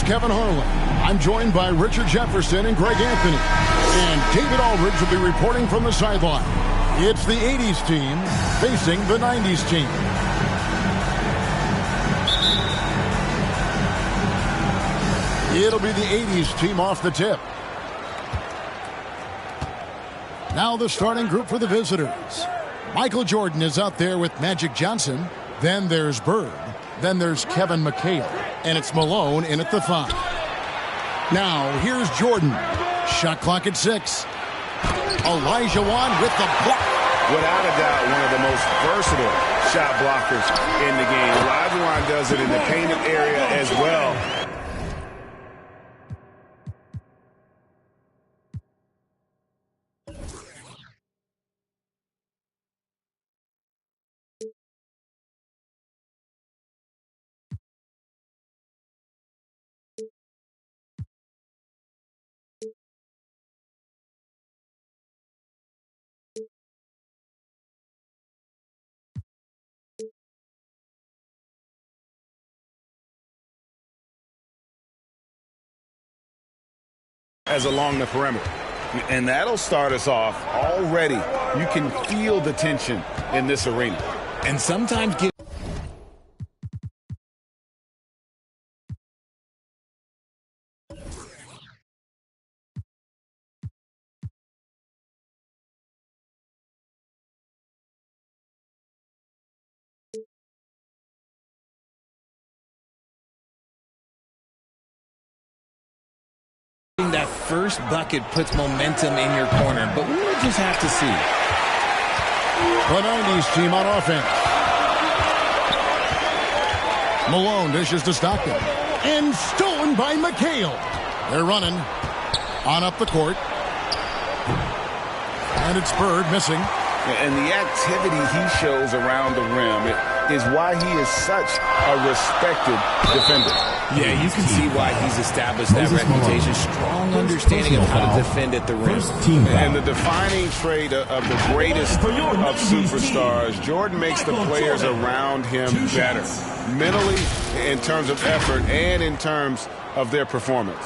Kevin Harlan. I'm joined by Richard Jefferson and Greg Anthony. And David Aldridge will be reporting from the sideline. It's the 80s team facing the 90s team. It'll be the 80s team off the tip. Now the starting group for the visitors. Michael Jordan is out there with Magic Johnson. Then there's Bird. Then there's Kevin McHale. And it's Malone in at the 5. Now here's Jordan. Shot clock at 6. Elijah Wan with the block. Without a doubt, one of the most versatile shot blockers in the game. Elijah Wan does it in the painted area as well. As along the perimeter. And that'll start us off already. You can feel the tension in this arena. And sometimes get that first bucket puts momentum in your corner, but we'll just have to see. The 90s team on offense. Malone dishes to Stockton. And stolen by McHale. They're running on up the court. And it's Bird missing. And the activity he shows around the rim is why he is such a respected defender. Yeah, you can see why he's established that reputation. Strong understanding of how to defend at the rim. And the defining trait of the greatest of superstars, Jordan makes the players around him better. Mentally, in terms of effort, and in terms of their performance.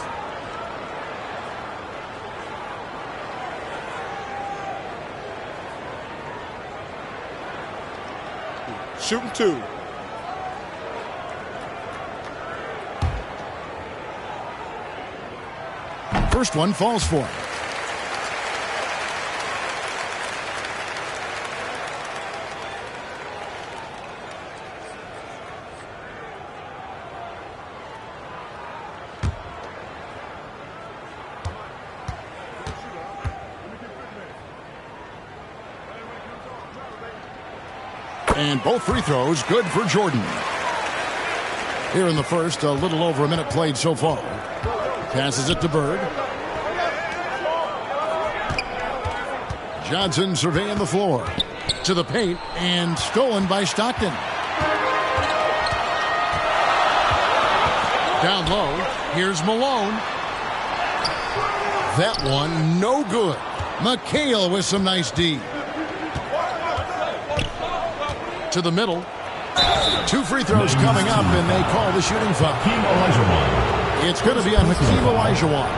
Shooting 2. First one falls for him. And both free throws good for Jordan. Here in the first, a little over a minute played so far. Passes it to Bird. Johnson surveying the floor. To the paint and stolen by Stockton. Down low, here's Malone. That one no good. McHale with some nice D. To the middle. 2 free throws coming up, and they call the shooting foul. It's going to be on Hakeem Olajuwon.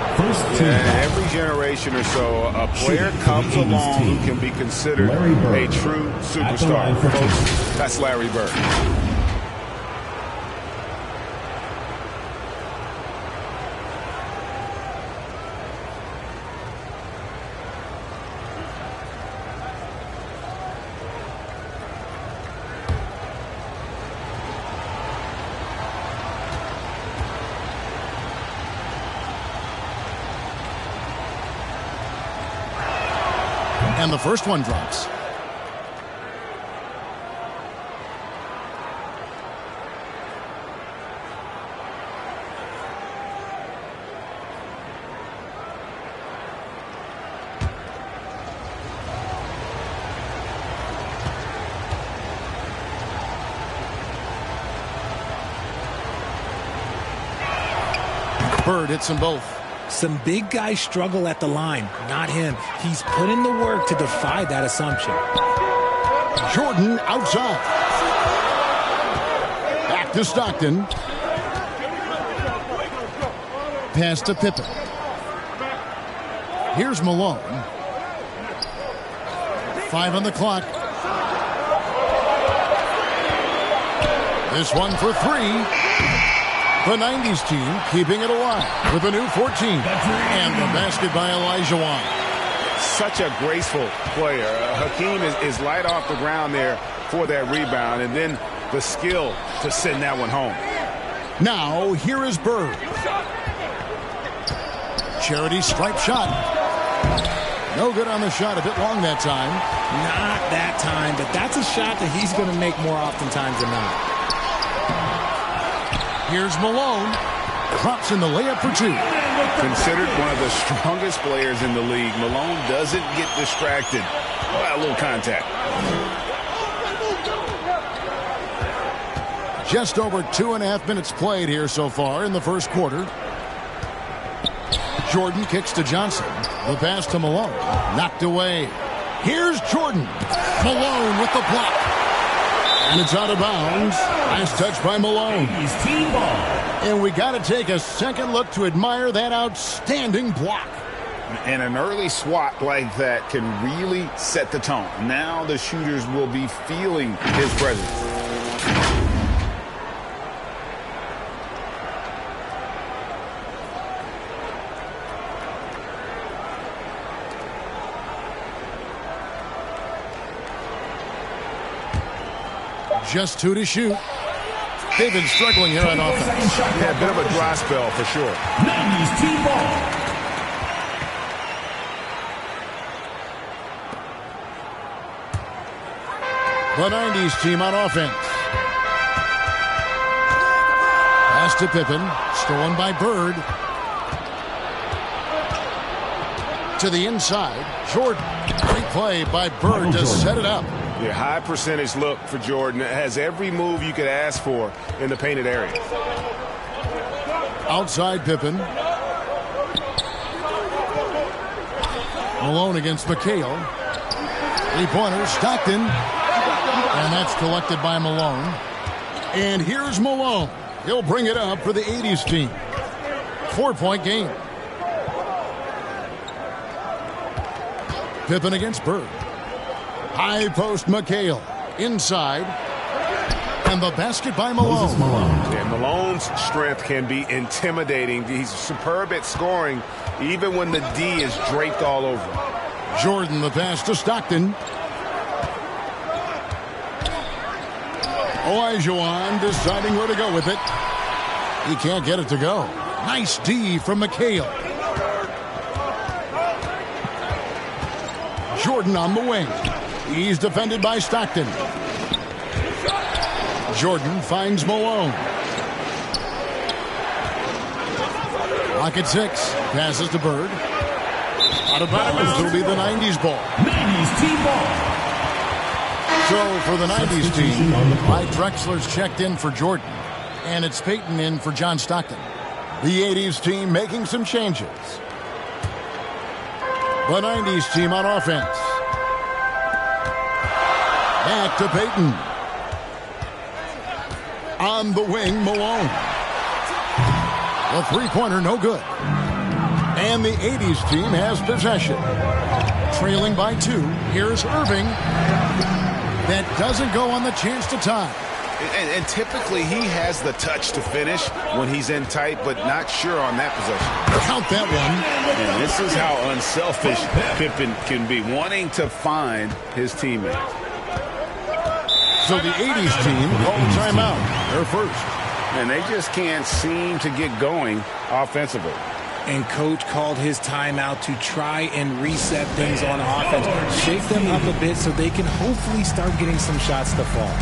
Every generation or so, a player comes along who can be considered a true superstar. Folks, that's Larry Bird. And the first one drops. Bird hits them both. Some big guys struggle at the line. Not him. He's put in the work to defy that assumption. Jordan outside. Back to Stockton. Pass to Pippen. Here's Malone. 5 on the clock. This one for 3. The 90s team keeping it alive with a new 14. And the basket by Olajuwon. Such a graceful player. Hakeem is light off the ground there for that rebound, and then the skill to send that one home. Now, here is Bird. Charity stripe shot. No good on the shot. A bit long that time. Not that time, but that's a shot that he's going to make more oftentimes than not. Here's Malone. Drops in the layup for 2. Considered one of the strongest players in the league, Malone doesn't get distracted by a little contact. Just over 2.5 minutes played here so far in the first quarter. Jordan kicks to Johnson. The pass to Malone. Knocked away. Here's Jordan. Malone with the block. And it's out of bounds. Nice touch by Malone. And we got to take a second look to admire that outstanding block. And an early swat like that can really set the tone. Now the shooters will be feeling his presence. Just 2 to shoot. They've been struggling here on offense. Yeah, a bit of a dry spell for sure. 90s team ball. The 90s team on offense. Pass to Pippen. Stolen by Bird. To the inside. Jordan. Great play by Bird to set it up. Yeah, high percentage look for Jordan. It has every move you could ask for in the painted area. Outside Pippen. Malone against McHale. 3-pointer, Stockton. And that's collected by Malone. And here's Malone. He'll bring it up for the 80s team. 4-point game. Pippen against Bird. High post McHale. Inside. And the basket by Malone. Yeah, Malone's strength can be intimidating. He's superb at scoring, even when the D is draped all over him. Jordan, the pass to Stockton. Olajuwon deciding where to go with it. He can't get it to go. Nice D from McHale. Jordan on the wing. He's defended by Stockton. Jordan finds Malone. Clock at 6. Passes to Bird. Out of bounds. It'll be the 90s ball. 90s team ball. So for the 90s team, Mike Drexler's checked in for Jordan. And it's Peyton in for John Stockton. The 80s team making some changes. The 90s team on offense. Back to Peyton. On the wing, Malone. The 3-pointer, no good. And the 80s team has possession. Trailing by 2. Here's Irving. That doesn't go on the chance to tie. And typically he has the touch to finish when he's in tight, but not sure on that possession. Count that one. And this is how unselfish Pippen can be, wanting to find his teammates. So the 80s team called timeout. They're first. And they just can't seem to get going offensively. And coach called his timeout to try and reset things on offense. Shake them up a bit so they can hopefully start getting some shots to fall.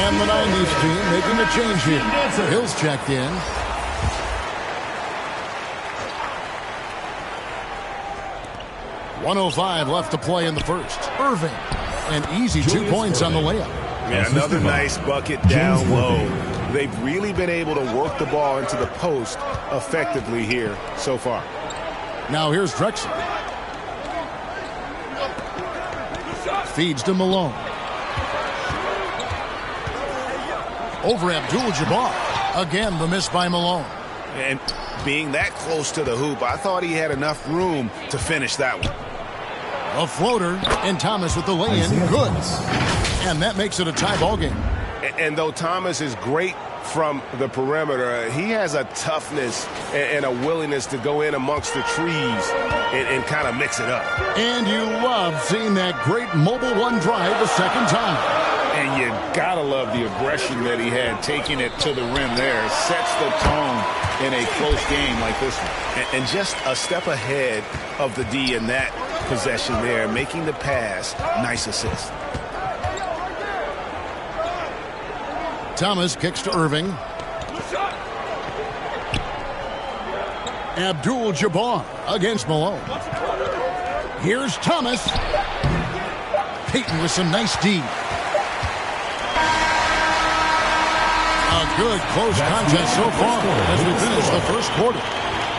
And the 90s team making a change here. Hill's checked in. .105 left to play in the first. Irving. An easy 2 points on the layup. Yeah, another nice bucket down low. They've really been able to work the ball into the post effectively here so far. Now here's Drexler. Feeds to Malone. Over Abdul-Jabbar. Again, the miss by Malone. And being that close to the hoop, I thought he had enough room to finish that one. A floater, and Thomas with the lay-in. Good. And that makes it a tie ball game. And though Thomas is great from the perimeter, he has a toughness and a willingness to go in amongst the trees and kind of mix it up. And you love seeing that great mobile one drive the second time. And you gotta love the aggression that he had, taking it to the rim there. Sets the tone in a close game like this one. And just a step ahead of the D in that possession there, making the pass. Nice assist. Thomas kicks to Irving. Abdul-Jabbar against Malone. Here's Thomas. Payton with some nice D. A good close contest so far as we finish the first quarter.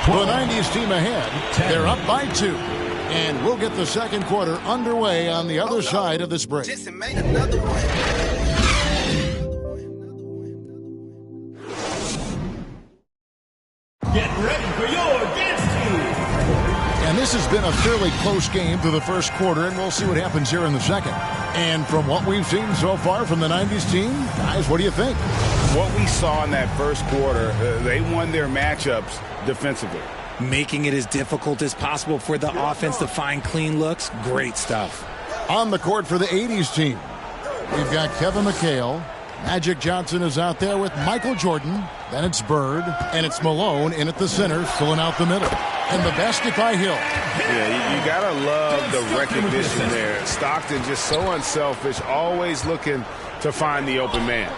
The 90s team ahead. They're up by 2. And we'll get the second quarter underway on the other side of this break. Get ready for your dance team. And this has been a fairly close game through the first quarter, and we'll see what happens here in the second. And from what we've seen so far from the 90s team, guys, what do you think? What we saw in that first quarter, they won their matchups defensively. Making it as difficult as possible for the offense to find clean looks. Great stuff. On the court for the 80s team, we've got Kevin McHale. Magic Johnson is out there with Michael Jordan. Then it's Bird, and it's Malone in at the center, filling out the middle. And the basket by Hill. Yeah, you gotta love the recognition there. Stockton just so unselfish, always looking to find the open man.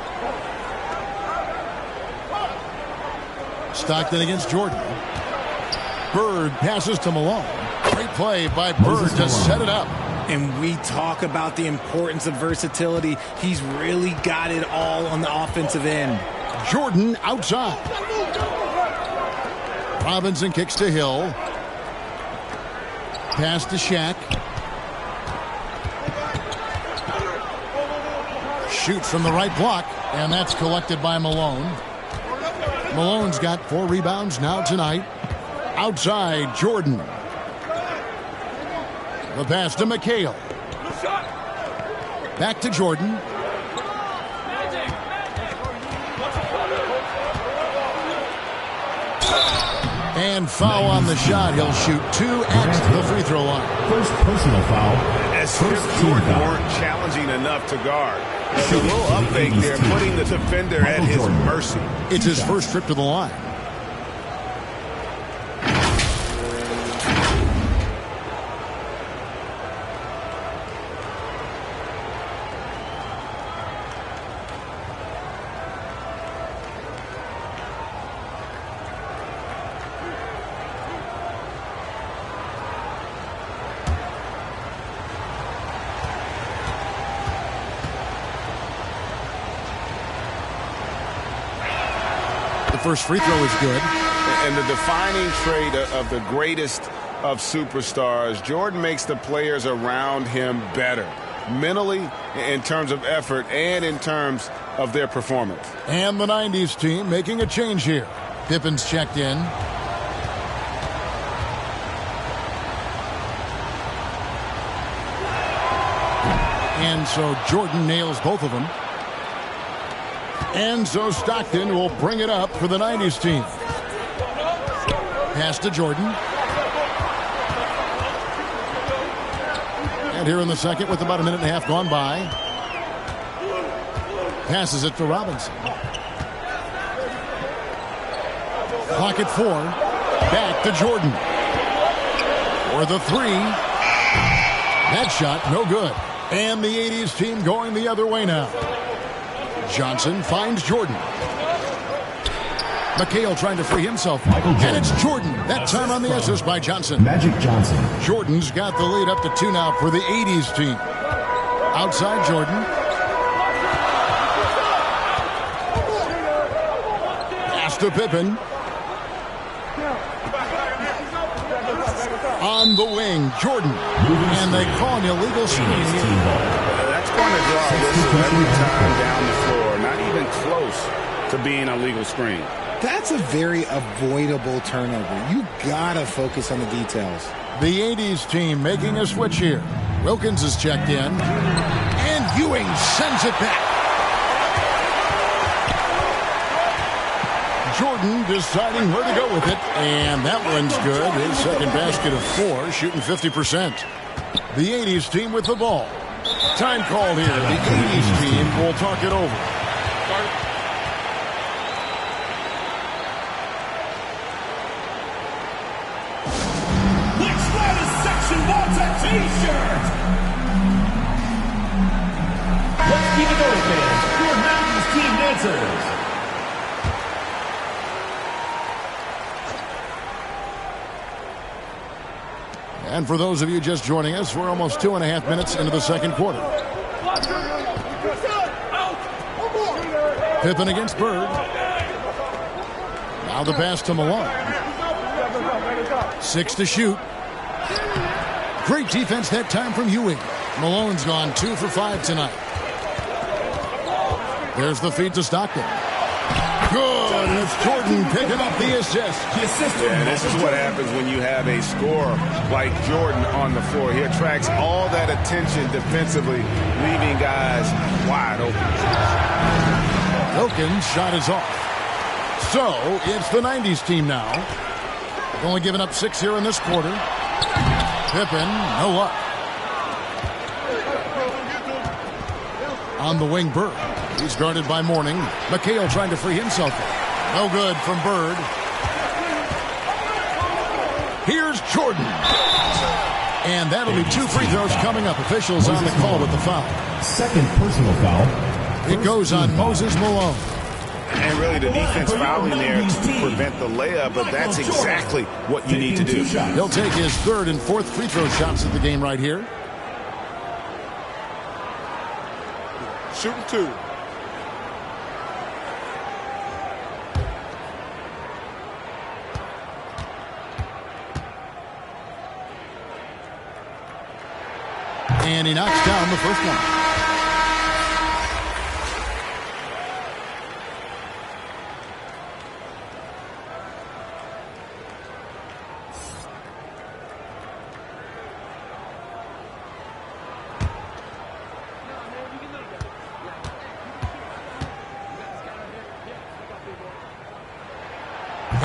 Stockton against Jordan. Bird passes to Malone. Great play by Bird to set it up. And we talk about the importance of versatility. He's really got it all on the offensive end. Jordan outside. Robinson kicks to Hill. Pass to Shaq. Shoots from the right block, and that's collected by Malone. Malone's got 4 rebounds now tonight. Outside, Jordan. The pass to McHale. Back to Jordan. And foul on the shot. He'll shoot 2 at the free throw line. First personal foul. As if Jordan weren't challenging enough to guard. A little upfake there, putting the defender at his mercy. It's his first trip to the line. First free throw is good. And the defining trait of the greatest of superstars, Jordan makes the players around him better. Mentally, in terms of effort, and in terms of their performance. And the 90s team making a change here. Pippen's checked in. And so Jordan nails both of them. And so Stockton will bring it up for the 90s team. Pass to Jordan. And here in the second with about a minute and a half gone by. Passes it to Robinson. Clock at 4. Back to Jordan. For the 3. That shot no good. And the 80s team going the other way now. Johnson finds Jordan. McHale trying to free himself. And it's Jordan. That time on the assist by Johnson. Magic Johnson. Jordan's got the lead up to 2 now for the 80s team. Outside Jordan. Pass to Pippen. On the wing, Jordan. And they call an illegal screen. That's going to draw a whistle every time down the floor. Not even close to being a legal screen. That's a very avoidable turnover. You gotta focus on the details. The 80s team making a switch here. Wilkins is checked in. And Ewing sends it back. Jordan deciding where to go with it. And that one's good. His second basket of 4, shooting 50%. The 80s team with the ball. Time called here. The 80s team will talk it over. T-shirt. Let's keep it going, fans. Your Mountains team dancers. And for those of you just joining us, we're almost 2.5 minutes into the second quarter. Pippen against Bird. Now the pass to Malone. 6 to shoot. Great defense that time from Ewing. Malone's gone 2 for 5 tonight. There's the feed to Stockton. Good, and it's Jordan picking up the assist. Yeah, this is what happens when you have a scorer like Jordan on the floor. He attracts all that attention defensively, leaving guys wide open. Wilkins' shot is off. So, it's the 90s team now. Only giving up 6 here in this quarter. Pippen, no luck. On the wing, Bird. He's guarded by Mourning. McHale trying to free himself. No good from Bird. Here's Jordan. And that'll be 2 free throws coming up. Officials on the call with the foul. Second personal foul. It goes on Moses Malone. And really the defense fouling there to prevent the layup, but that's exactly what you need to do. He'll take his 3rd and 4th free throw shots of the game right here. Shooting 2. And he knocks down the first one.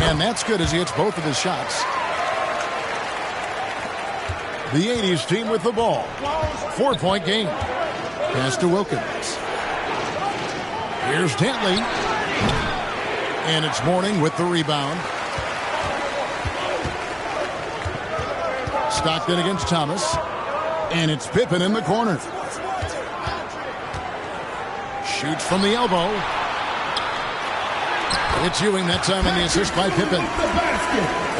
And that's good as he hits both of his shots. The 80s team with the ball. 4-point game. Pass to Wilkins. Here's Dantley. And it's Mourning with the rebound. Stockton against Thomas. And it's Pippen in the corner. Shoots from the elbow. It's Ewing that time in the assist by Pippen.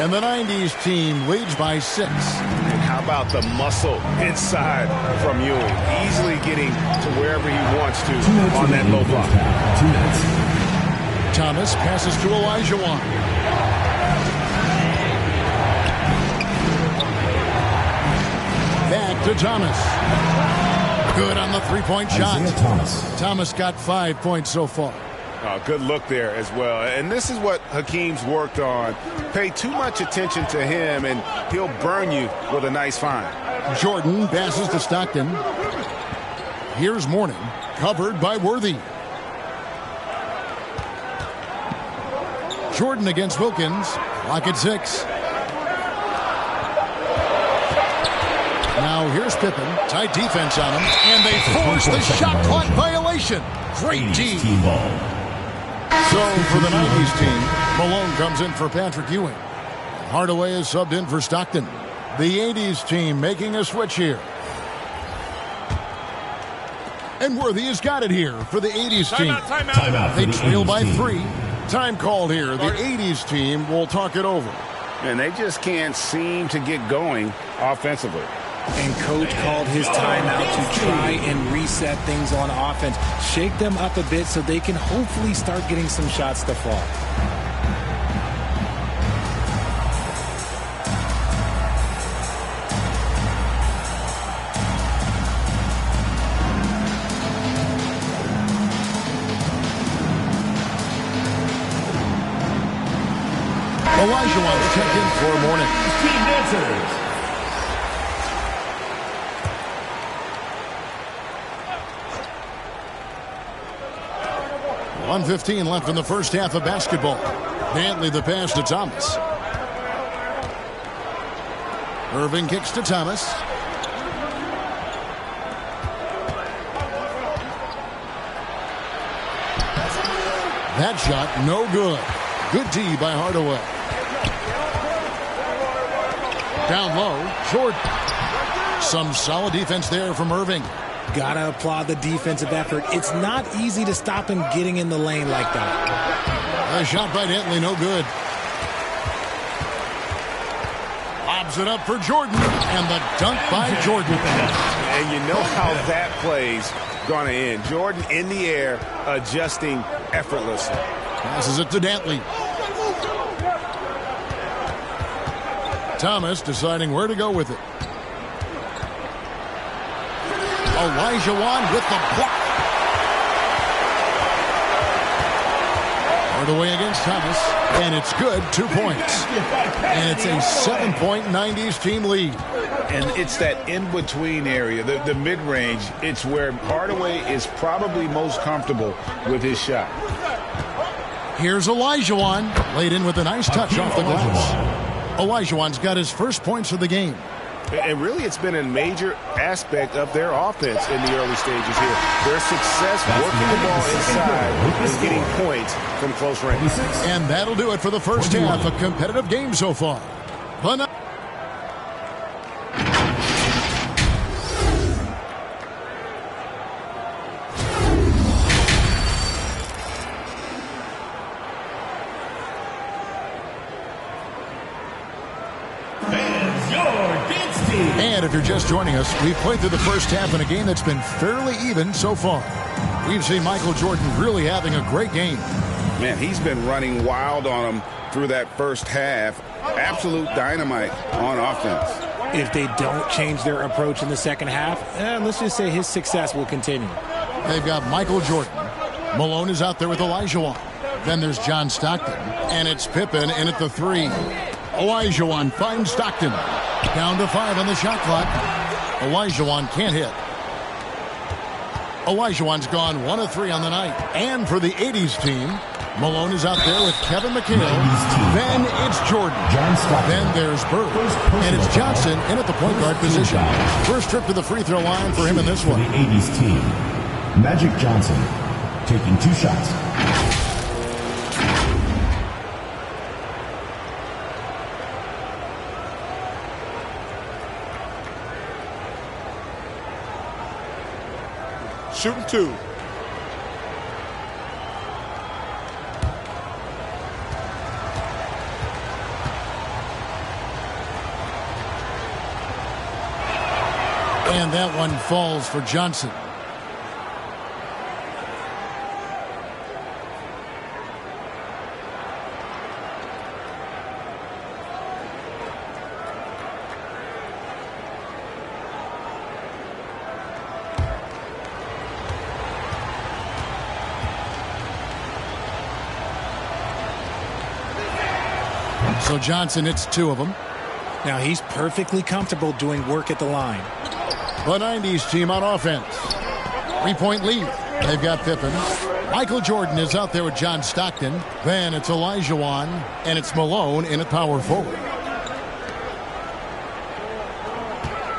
And the 90s team leads by 6. And how about the muscle inside from Ewing? Easily getting to wherever he wants to on that low block. 2 minutes. Thomas passes to Olajuwon. Back to Thomas. Good on the 3-point shot. Thomas got 5 points so far. Oh, good look there as well. And this is what Hakeem's worked on. Pay too much attention to him, and he'll burn you with a nice find. Jordan passes to Stockton. Here's Mourning, covered by Worthy. Jordan against Wilkins. Clock at 6. Now here's Pippen. Tight defense on him. And they force the shot clock violation. Great team. So for the 90s team, Malone comes in for Patrick Ewing. Hardaway is subbed in for Stockton. The 80s team making a switch here. And Worthy has got it here for the 80s team. Timeout They for the trail 80s by team. 3. Time called here. The 80s team will talk it over. And they just can't seem to get going offensively. And coach called his timeout to try and reset things on offense. Shake them up a bit so they can hopefully start getting some shots to fall. Elijah wants checked in for morning. Team dancers. 1:15 left in the first half of basketball. Dantley the pass to Thomas. Irving kicks to Thomas. That shot no good. Good D by Hardaway. Down low, Jordan. Some solid defense there from Irving. Gotta applaud the defensive effort. It's not easy to stop him getting in the lane like that. A shot by Dantley, no good. Lobs it up for Jordan, and the dunk by Jordan. And you know how that play's going to end. Jordan in the air, adjusting effortlessly. Passes it to Dantley. Thomas deciding where to go with it. Elijah Wan with the block. Hardaway against Thomas, and it's good, 2 points. And it's a 7-point 90s team lead. And it's that in-between area, the mid-range. It's where Hardaway is probably most comfortable with his shot. Here's Elijah Wan, laid in with a nice touch off the glass. Elijah Wan's got his first points of the game. And really, it's been a major aspect of their offense in the early stages here. Their success working the ball inside and getting points from close range. And that'll do it for the first half. A competitive game so far. But and if you're just joining us, we've played through the first half in a game that's been fairly even so far. We've seen Michael Jordan really having a great game. Man, he's been running wild on them through that first half. Absolute dynamite on offense. If they don't change their approach in the second half, let's just say his success will continue. They've got Michael Jordan. Malone is out there with Elijah Wan. Then there's John Stockton. And it's Pippen in at the 3. Elijah Wan finds Stockton. Down to 5 on the shot clock. Elijah Wan can't hit. Elijah Wan's gone 1 of 3 on the night. And for the 80s team, Malone is out there with Kevin McHale. Then it's Jordan. Then there's Bird. And it's Johnson in at the point guard position. First trip to the free throw line for him in this one. The 80s team. Magic Johnson taking 2 shots. Shooting 2. And that one falls for Johnson. So Johnson hits 2 of them. Now he's perfectly comfortable doing work at the line. The 90s team on offense. 3-point lead. They've got Pippen. Michael Jordan is out there with John Stockton. Then it's Elijah Wan. And it's Malone in at power forward.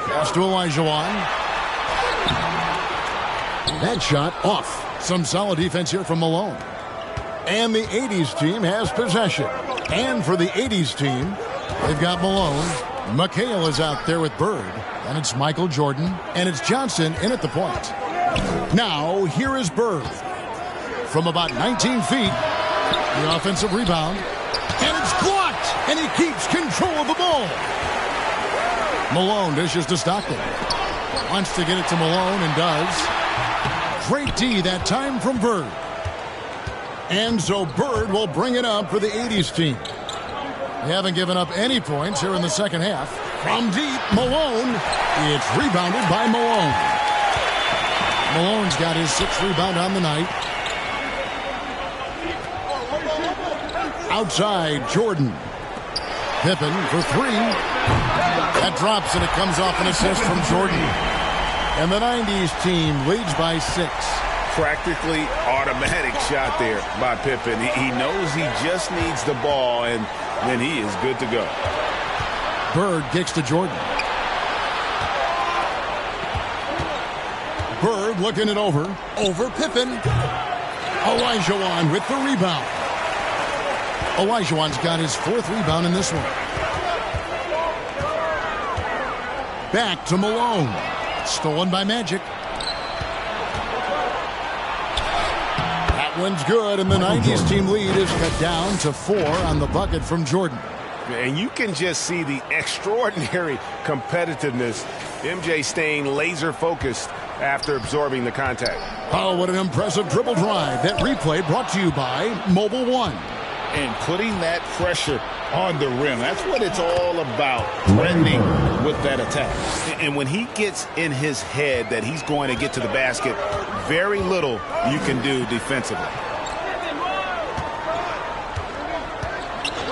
Pass to Elijah Wan. That shot off. Some solid defense here from Malone. And the 80s team has possession. And for the 80s team, they've got Malone. McHale is out there with Bird. And it's Michael Jordan. And it's Johnson in at the point. Now, here is Bird. From about 19 feet, the offensive rebound. And it's blocked, and he keeps control of the ball. Malone dishes to Stockton. Wants to get it to Malone and does. Great D that time from Bird. And so Bird will bring it up for the 80s team. They haven't given up any points here in the second half. From deep, Malone. It's rebounded by Malone. Malone's got his 6th rebound on the night. Outside, Jordan. Pippen for 3. That drops, and it comes off an assist from Jordan. And the 90s team leads by 6. Practically automatic shot there by Pippen. He knows he just needs the ball, and then he is good to go. Bird kicks to Jordan. Bird looking it over. Over Pippen. Olajuwon with the rebound. Olajuwon's got his 4th rebound in this one. Back to Malone. Stolen by Magic. That one's good, and the 90s team lead is cut down to 4 on the bucket from Jordan. And you can just see the extraordinary competitiveness. MJ staying laser focused after absorbing the contact. Oh, what an impressive dribble drive. That replay brought to you by Mobile One. And putting that pressure on the rim. That's what it's all about, threatening with that attack. And when he gets in his head that he's going to get to the basket, very little you can do defensively.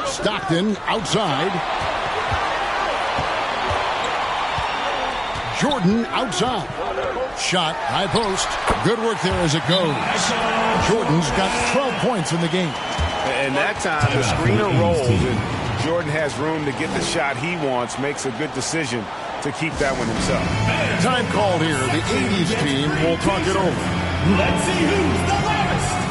Stockton outside. Jordan outside. Shot, high post. Good work there as it goes. Jordan's got 12 points in the game. And that time, the screener rolls, and Jordan has room to get the shot he wants, makes a good decision to keep that one himself. Time called here. The 80s team will talk it over. Let's see who's the loudest.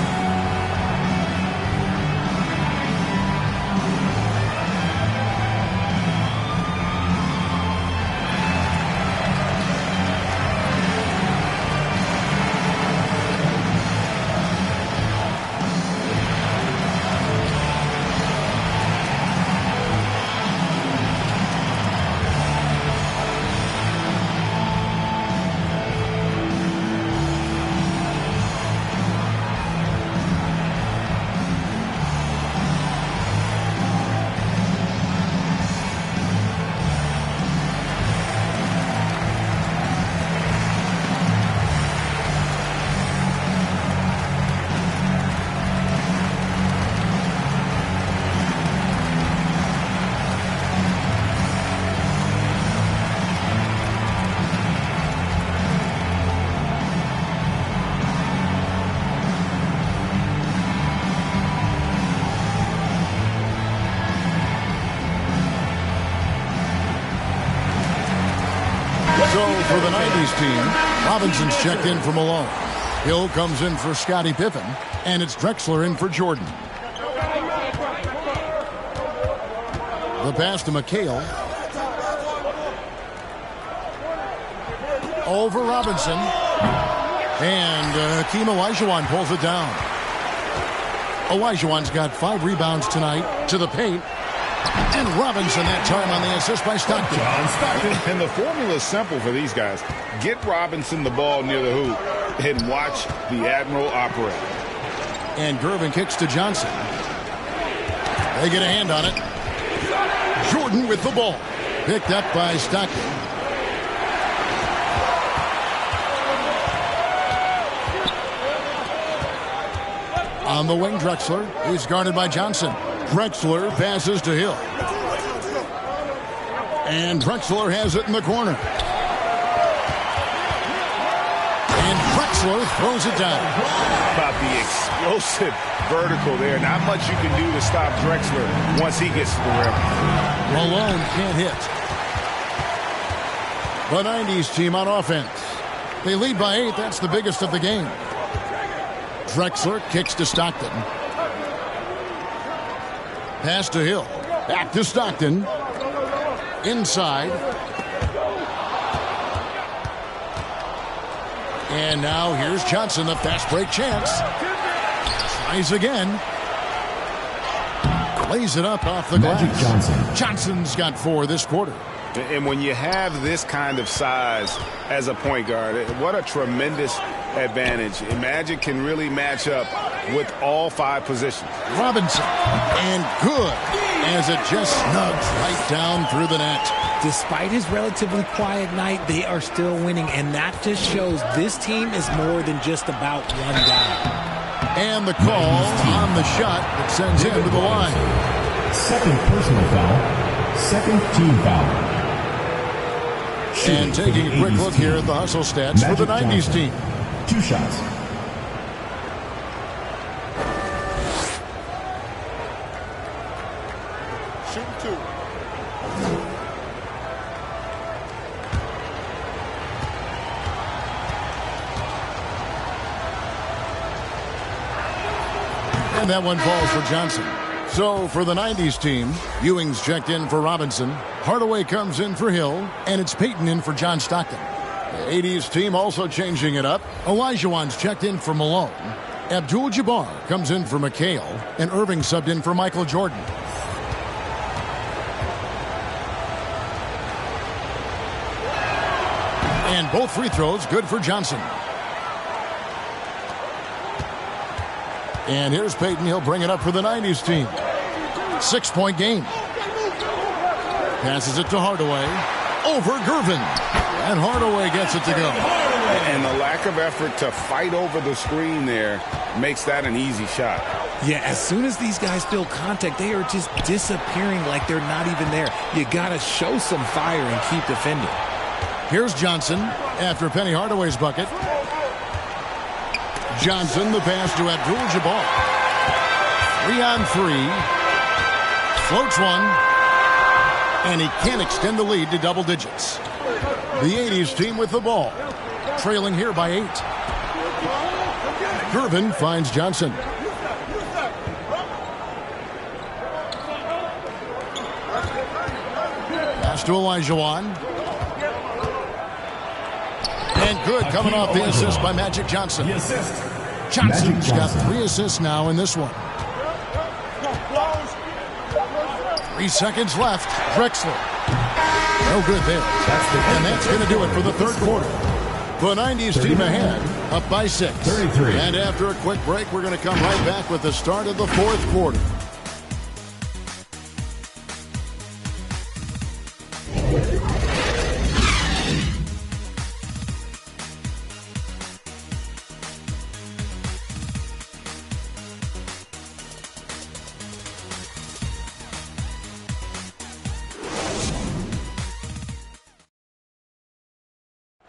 So for the 90s team, Robinson's checked in for Malone. Hill comes in for Scottie Pippen, and it's Drexler in for Jordan. The pass to McHale. Over Robinson. And Hakeem Olajuwon pulls it down. Olajuwon's got 5 rebounds tonight to the paint. And Robinson that time on the assist by Stockton. And the formula is simple for these guys. Get Robinson the ball near the hoop and watch the Admiral operate. And Gervin kicks to Johnson. They get a hand on it. Jordan with the ball. Picked up by Stockton. On the wing, Drexler. He's guarded by Johnson. Drexler passes to Hill. And Drexler has it in the corner. And Drexler throws it down. About the explosive vertical there. Not much you can do to stop Drexler once he gets to the rim. Malone can't hit. The 90s team on offense. They lead by 8. That's the biggest of the game. Drexler kicks to Stockton. Pass to Hill. Back to Stockton. Inside. And now here's Johnson, the fast break chance. Tries again. Lays it up off the glass. Magic Johnson. Johnson's got 4 this quarter. And when you have this kind of size as a point guard, what a tremendous advantage. And Magic can really match up with all 5 positions. Robinson. And good. As it just snugs right down through the net. Despite his relatively quiet night, they are still winning, and that just shows this team is more than just about one guy. And the call on the shot that sends him to the line. Second personal foul. Second team foul. And taking a quick look here at the hustle stats for the 90s team. 2 shots. Shoot 2. And that one falls for Johnson. So for the 90s team, Ewing's checked in for Robinson. Hardaway comes in for Hill. And it's Payton in for John Stockton. The 80s team also changing it up. Olajuwon's checked in for Malone. Abdul-Jabbar comes in for McHale. And Irving subbed in for Michael Jordan. And both free throws good for Johnson. And here's Payton. He'll bring it up for the 90s team. 6-point game. Passes it to Hardaway. Over Gervin. And Hardaway gets it to go. And the lack of effort to fight over the screen there makes that an easy shot. Yeah, as soon as these guys feel contact, they are just disappearing like they're not even there. You got to show some fire and keep defending. Here's Johnson after Penny Hardaway's bucket. Johnson, the pass to Abdul-Jabbar. 3-on-3. Floats one. And he can't extend the lead to double digits. The 80s team with the ball. Trailing here by 8. Gervin finds Johnson. Pass to Olajuwon. And good, coming off the assist by Magic Johnson. Johnson's got 3 assists now in this one. 3 seconds left. Drexler. No good there. And that's going to do it for the third quarter. The 90s team ahead, up by 6. 33. And after a quick break, we're going to come right back with the start of the fourth quarter.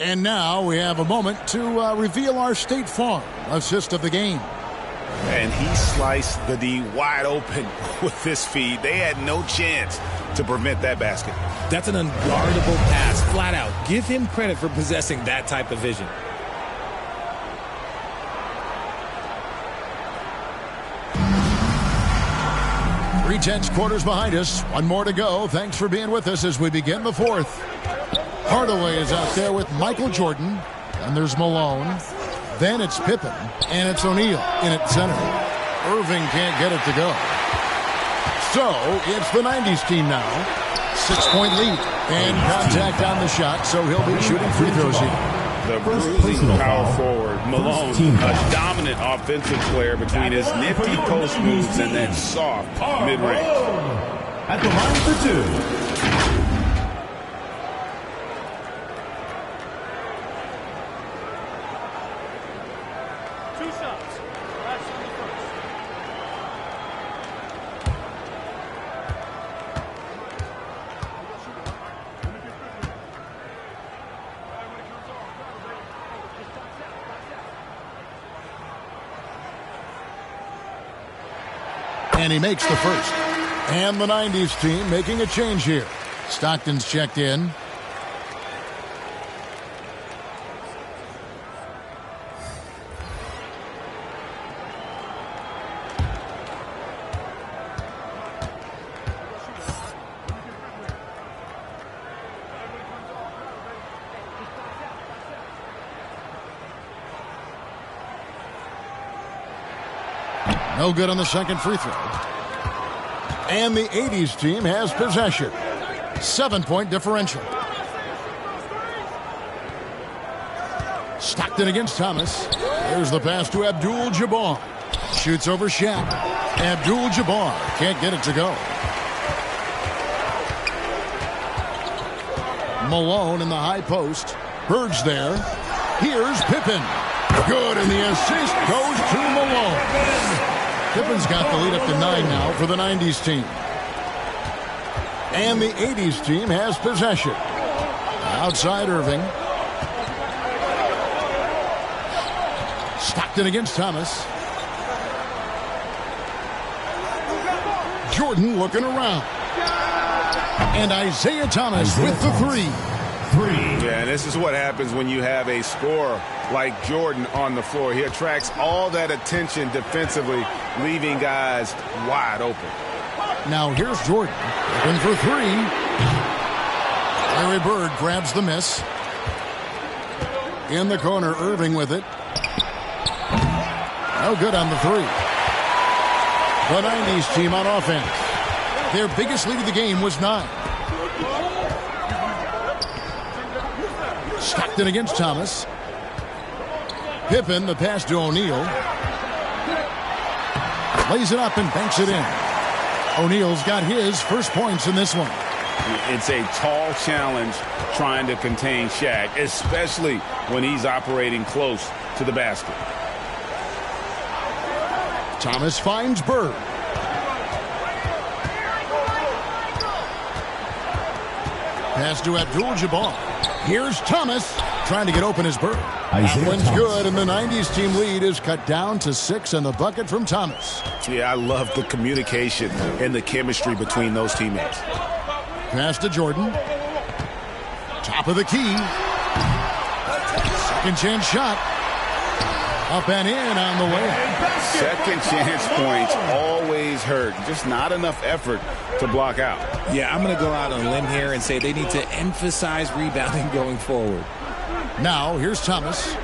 And now we have a moment to reveal our State Farm assist of the game. And he sliced the D wide open with this feed. They had no chance to prevent that basket. That's an unguardable pass, flat out. Give him credit for possessing that type of vision. Three-tenths quarters behind us. One more to go. Thanks for being with us as we begin the fourth. Hardaway is out there with Michael Jordan. And there's Malone. Then it's Pippen. And it's O'Neal in at center. Irving can't get it to go. So it's the 90s team now. 6-point lead. And contact on the shot, so he'll be shooting free throws here. The bruising power forward, Malone, a dominant offensive player between his nifty post moves and that soft mid-range. At the line for 2. And he makes the first. And the 90s team making a change here. Stockton's checked in. No good on the second free throw. And the 80s team has possession. 7-point differential. Stockton against Thomas. There's the pass to Abdul-Jabbar. Shoots over Shaq. Abdul-Jabbar can't get it to go. Malone in the high post. Bird's there. Here's Pippen. Good, and the assist goes to Malone. Pippen's got the lead up to 9 now for the 90s team. And the 80s team has possession. Outside Irving. Stockton against Thomas. Jordan looking around. And Isaiah Thomas with the three. Yeah, and this is what happens when you have a scorer like Jordan on the floor. He attracts all that attention defensively, leaving guys wide open. Now here's Jordan. Looking for three. Larry Bird grabs the miss. In the corner, Irving with it. No good on the three. The 90s team on offense. Their biggest lead of the game was 9. Stockton against Thomas. Pippen, the pass to O'Neal. Lays it up and banks it in. O'Neal's got his first points in this one. It's a tall challenge trying to contain Shaq, especially when he's operating close to the basket. Thomas finds Bird. Pass to Abdul-Jabbar. Here's Thomas trying to get open as Bird. That one's good, and the 90s team lead is cut down to 6 and the bucket from Thomas. Yeah, I love the communication and the chemistry between those teammates. Pass to Jordan. Top of the key. Second chance shot. Up and in on the way. Second chance points always hurt. Just not enough effort to block out. Yeah, I'm going to go out on a limb here and say they need to emphasize rebounding going forward. Now, here's Thomas.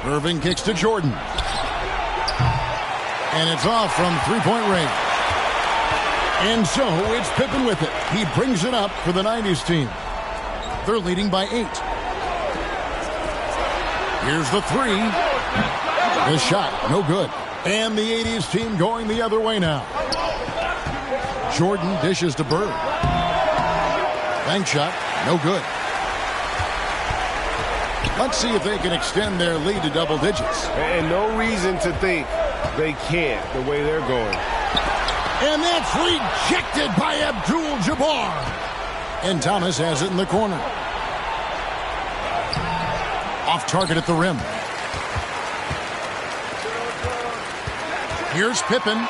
Irving kicks to Jordan. And it's off from three-point range. And so it's Pippen with it. He brings it up for the 90s team. They're leading by 8. Here's the three. The shot, no good. And the 80s team going the other way now. Jordan dishes to Bird. Bank shot, no good. Let's see if they can extend their lead to double digits. And no reason to think they can't the way they're going. And that's rejected by Abdul-Jabbar. And Thomas has it in the corner. Off target at the rim. Here's Pippen.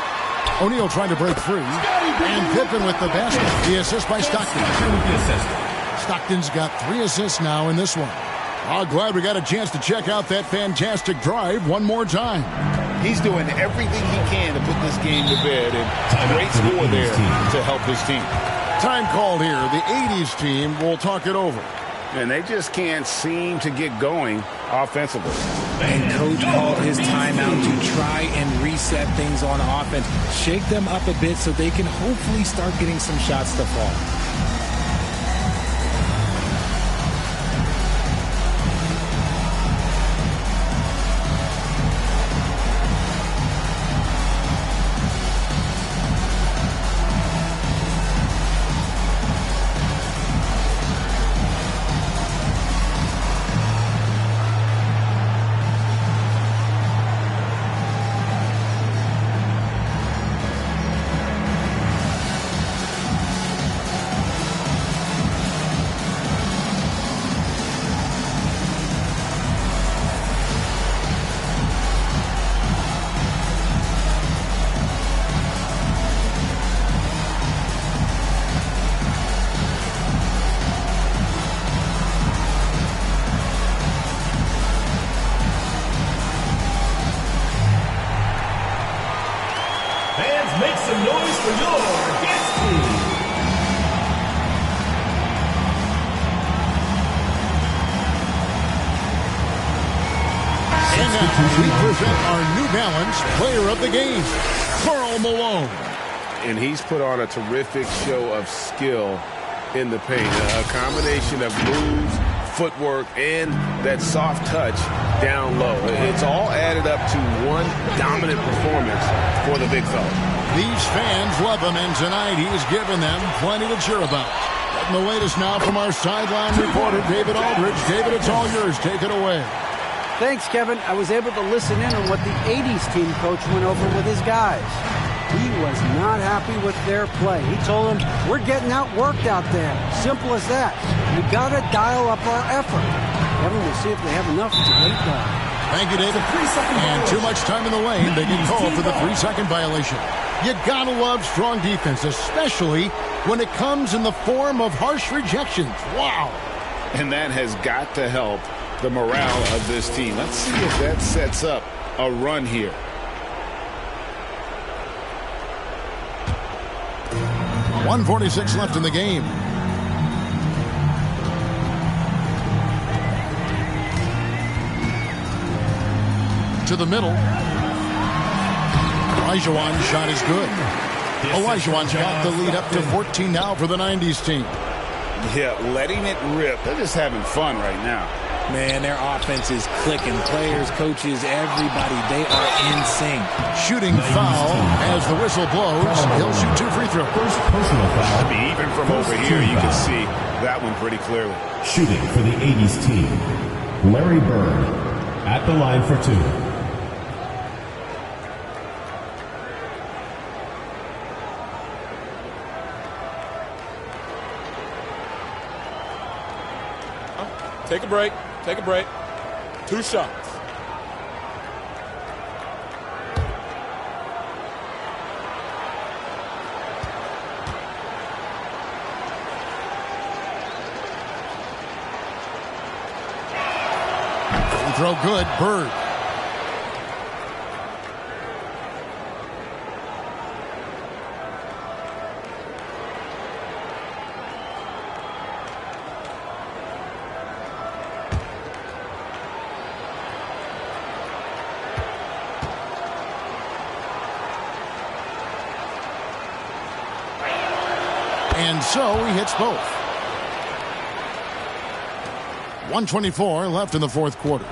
O'Neal trying to break free. And Pippen with the basket. The assist by Stockton. Stockton's got 3 assists now in this one. Oh, glad we got a chance to check out that fantastic drive one more time. He's doing everything he can to put this game to bed, and great score there to help his team. Time called here. The 80s team will talk it over. And they just can't seem to get going offensively. And coach called his timeout to try and reset things on offense. Shake them up a bit so they can hopefully start getting some shots to fall. Make some noise for your guest team. And now we present our New Balance Player of the Game, Karl Malone. And he's put on a terrific show of skill in the paint. A combination of moves, footwork, and that soft touch down low. It's all added up to one dominant performance for the big fella. These fans love him, and tonight he's given them plenty to cheer about. Getting the latest now from our sideline reporter, David Aldridge. David, it's all yours. Take it away. Thanks, Kevin. I was able to listen in on what the 80s team coach went over with his guys. He was not happy with their play. He told them, we're getting outworked out there. Simple as that. We got to dial up our effort. Kevin, we'll see if they have enough to get it done. Thank you, David. And too much time in the lane. They get called for the 3-second violation. You got to love strong defense, especially when it comes in the form of harsh rejections. Wow. And that has got to help the morale of this team. Let's see if that sets up a run here. .146 left in the game. To the middle. Olajuwon's shot is good. Olajuwon's got the lead up to 14 now for the 90s team. Yeah, letting it rip. They're just having fun right now. Man, their offense is clicking. Players, coaches, everybody, they are in sync. Shooting foul as the whistle blows. He'll shoot 2 free throws. First personal foul. I mean, even from over here, you can see that one pretty clearly. Shooting for the 80s team, Larry Bird at the line for 2. Take a break. Take a break. 2 shots. Free throw good. Bird. And so he hits both. 1:24 left in the fourth quarter.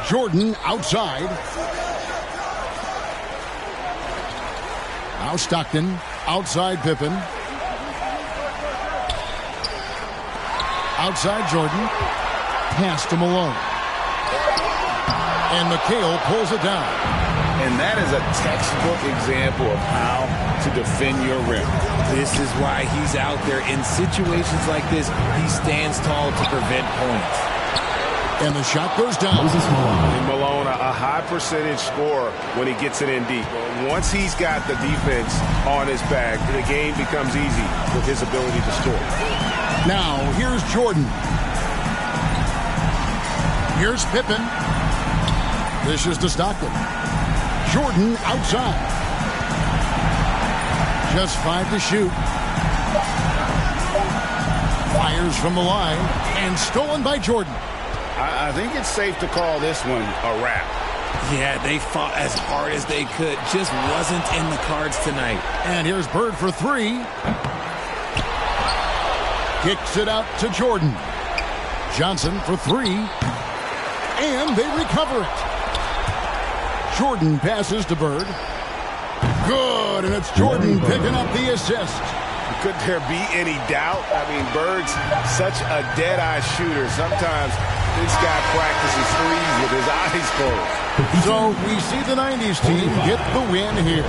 Jordan outside. Now Stockton. Outside Pippen. Outside Jordan. Pass to Malone. And McHale pulls it down. And that is a textbook example of how to defend your rim. This is why he's out there. In situations like this, he stands tall to prevent points. And the shot goes down. And Malone, a high percentage scorer when he gets it in deep. Once he's got the defense on his back, the game becomes easy with his ability to score. Now, here's Jordan. Here's Pippen. This is to Stockton. Jordan outside. Just 5 to shoot. Fires from the line. And stolen by Jordan. I think it's safe to call this one a wrap. Yeah, they fought as hard as they could. Just wasn't in the cards tonight. And here's Bird for 3. Kicks it out to Jordan. Johnson for 3. And they recover it. Jordan passes to Bird. Good, and it's Jordan picking up the assist. Could there be any doubt? I mean, Bird's such a dead-eye shooter. Sometimes this guy practices threes with his eyes closed. So we see the 90s team get the win here.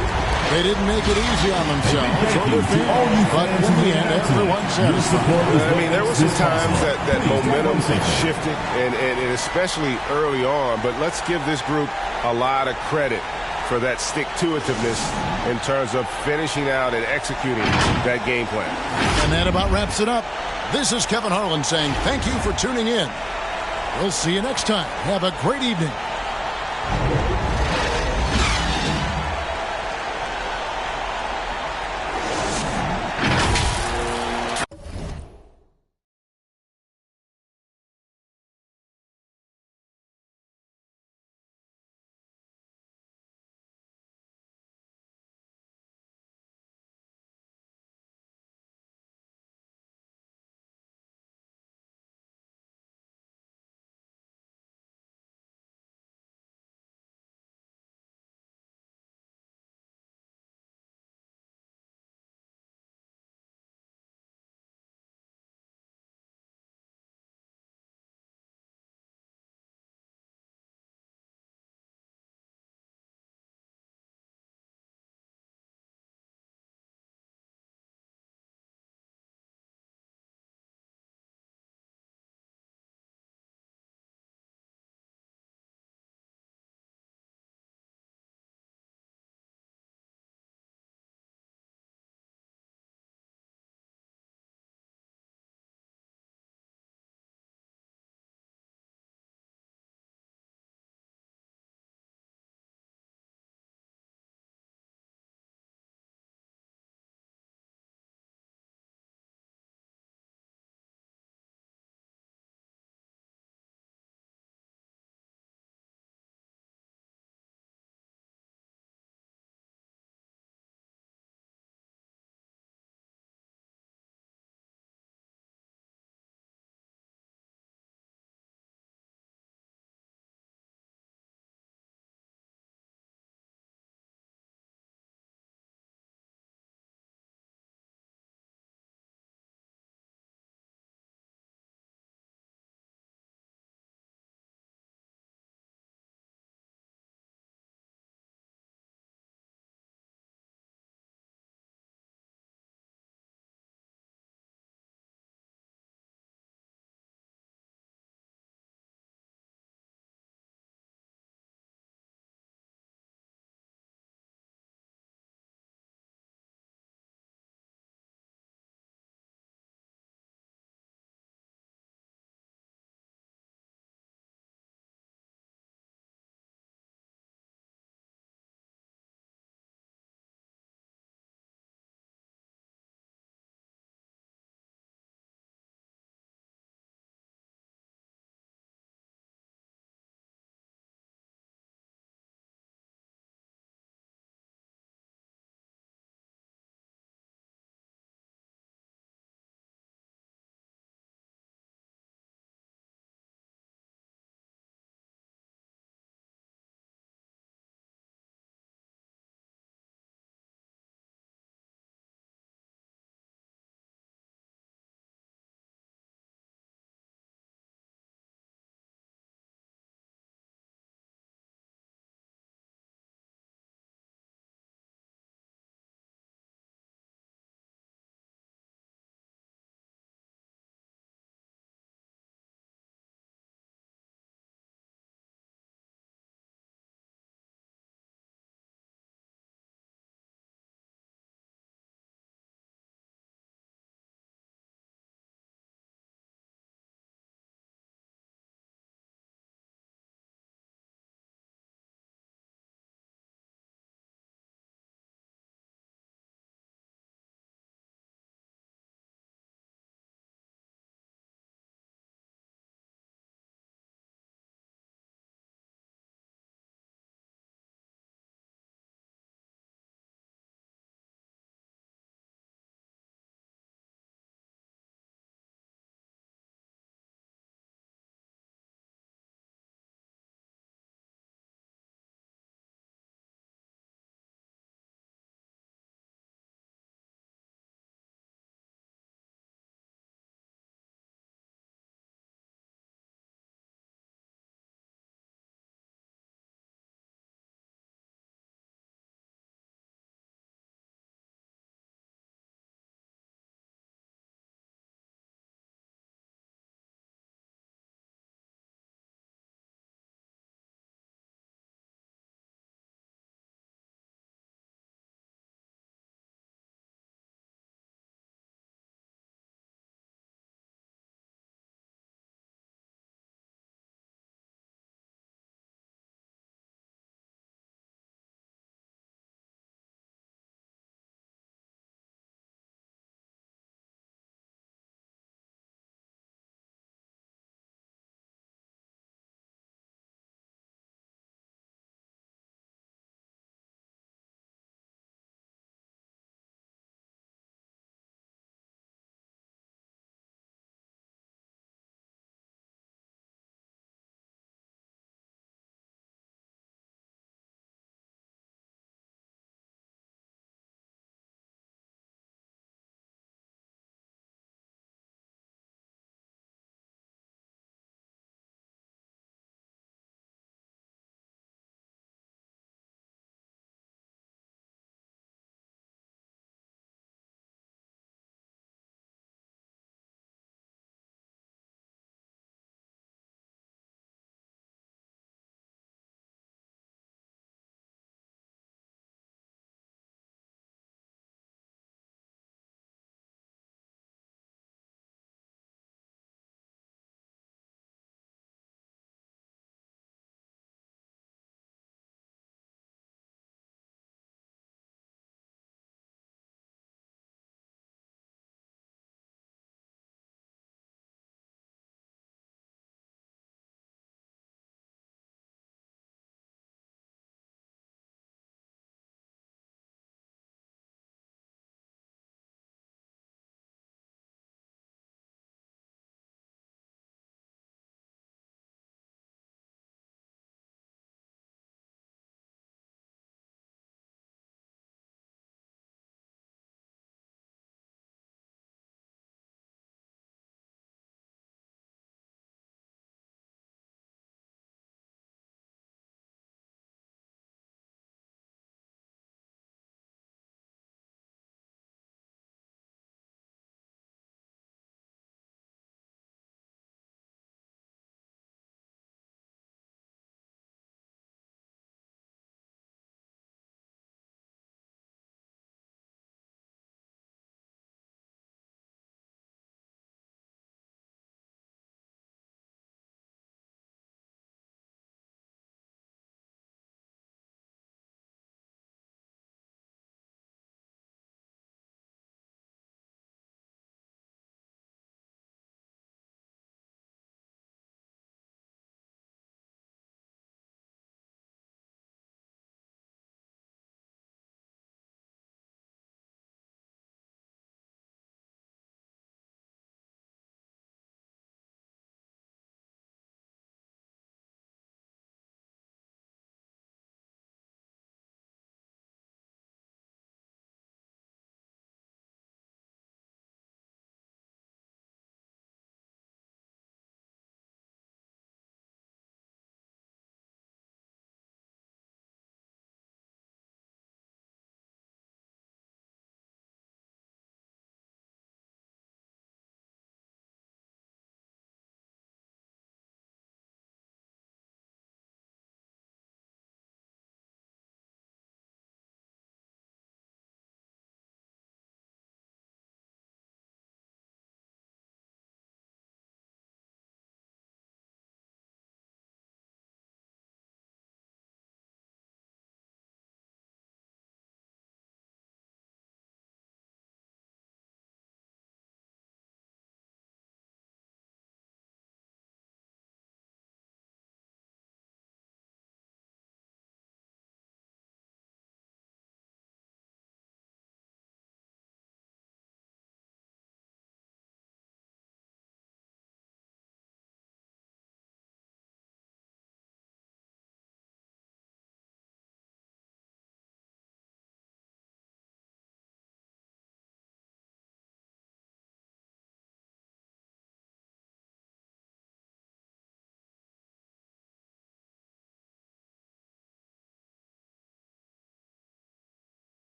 They didn't make it easy on themselves or their fans, but in the end, everyone's satisfied. I mean, there were some times that momentum shifted, and especially early on, but let's give this group a lot of credit for that stick-to-itiveness in terms of finishing out and executing that game plan. And that about wraps it up. This is Kevin Harlan saying thank you for tuning in. We'll see you next time. Have a great evening.